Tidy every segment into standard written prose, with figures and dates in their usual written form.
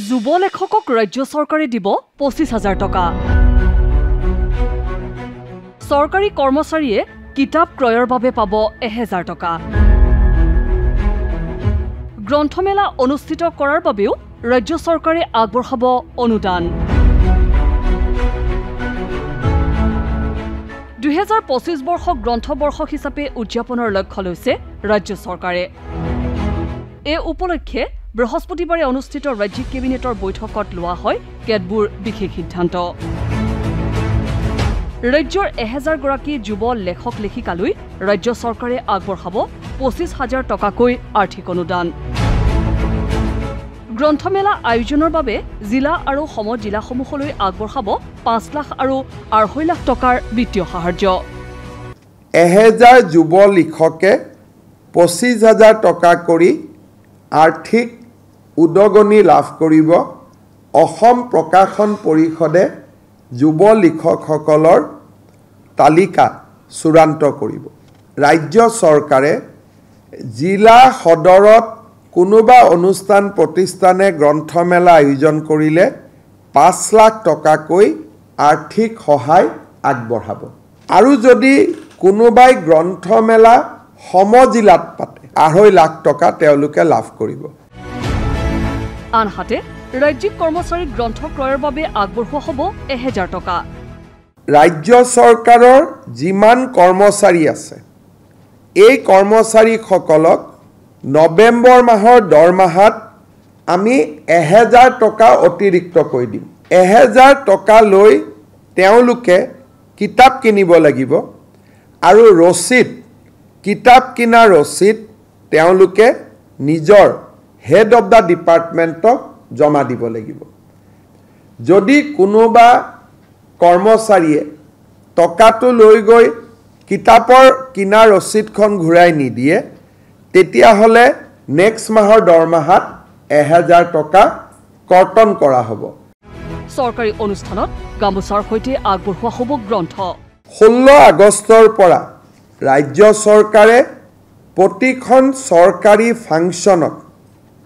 যুৱ লেখকক ৰাজ্য চৰকাৰে দিব ২৫,০০০ টকা। চৰকাৰী কৰ্মচাৰীয়ে কিতাপ ক্ৰয়ৰ বাবে পাব ১,০০০ টকা। গ্ৰন্থমেলা অনুষ্ঠিত কৰাৰ বাবেও ৰাজ্য চৰকাৰে আগবঢ়াব অনুদান। ২০২৫ বৰ্ষক গ্ৰন্থবৰ্ষ হিচাপে উদযাপনৰ লক্ষ্য লৈছে ৰাজ্য চৰকাৰে। এই উপলক্ষে বৃহস্পতিবাৰে অনুষ্ঠিত ৰাজ্যিক কেবিনেটৰ বৈঠকত লোৱা হয় কেতবোৰ বিশেষ সিদ্ধান্ত। ৰাজ্যৰ ১,০০০ গৰাকী যুৱ লেখক লেখিকালৈ ৰাজ্য চৰকাৰে আগবঢ়াব ২৫,০০০ টকাকৈ আৰ্থিক অনুদান। গ্ৰন্থমেলা আয়োজনৰ বাবে জিলা আৰু সমজিলাসমূহলৈ আগবঢ়াব ৫ লাখ আৰু ২.৫ লাখ টকাৰ বিত্তীয় সাহায্য। ১,০০০ যুৱ লেখকে ২৫,০০০ টকা কৰি আৰ্থিক উদগনি লাভ কৰিব। অসম প্ৰকাশন পৰিষদে যুৱ লেখকসকলৰ তালিকা চূড়ান্ত কৰিব। ৰাজ্য চৰকাৰে জিলা সদৰত কোনোবা অনুষ্ঠান প্ৰতিষ্ঠানে গ্ৰন্থমেলা আয়োজন কৰিলে ৫ লাখ টকাকৈ আৰ্থিক সহায় আগবঢ়াব। আৰু যদি কোনোবাই গ্ৰন্থমেলা সমজিলাত পাতে ২.৫ লাখ টকা তেওঁলোকে লাভ কৰিব। আনহাতে ৰাজ্যিক কৰ্মচাৰীক গ্ৰন্থ ক্ৰয়ৰ বাবে আগবঢ়োৱা হ'ব ১,০০০ টকা। ৰাজ্য চৰকাৰৰ যিমান কৰ্মচাৰী আছে এই কৰ্মচাৰীসকলক নৱেম্বৰ মাহৰ দৰমহাত আমি ১,০০০ টকা অতিৰিক্ত কৰি দিম। ১,০০০ টকা লৈ তেওঁলোকে কিতাপ কিনিব লাগিব আৰু ৰচিদ কিতাপ কিনা ৰচিদ তেওঁলোকে নিজৰ হেড অফ দ্য ডিপাৰ্টমেণ্টক জমা দিব লাগিব। যদি কোনোবা কৰ্মচাৰীয়ে টকাটো লৈ গৈ কিতাপৰ কিনা ৰচিদখন ঘূৰাই নিদিয়ে তেতিয়াহ'লে নেক্সট মাহৰ দৰমহাত ১,০০০ টকা কৰ্তন কৰা হ'ব। চৰকাৰী অনুষ্ঠানত গামোচাৰ সৈতে আগবঢ়োৱা হ'ব গ্ৰন্থ। ১৬ আগষ্টৰ পৰা ৰাজ্য চৰকাৰে প্ৰতিখন চৰকাৰী ফাংচনত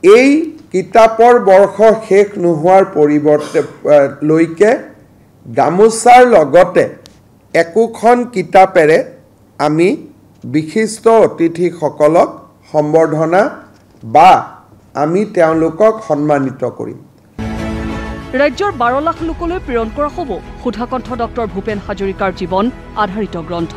এই কিতাপৰ বৰ্ষ শেষ নোহোৱাৰ পৰিৱৰ্তে লৈকে গামোচাৰ লগতে একোখন কিতাপেৰে আমি বিশিষ্ট অতিথিসকলক সম্বৰ্ধনা বা আমি তেওঁলোকক সন্মানিত কৰিম। ৰাজ্যৰ ১২ লাখ লোকলৈ প্ৰেৰণ কৰা হ'ব সুধাকণ্ঠ ডক্টৰ ভূপেন হাজৰিকাৰ জীৱন আধাৰিত গ্ৰন্থ।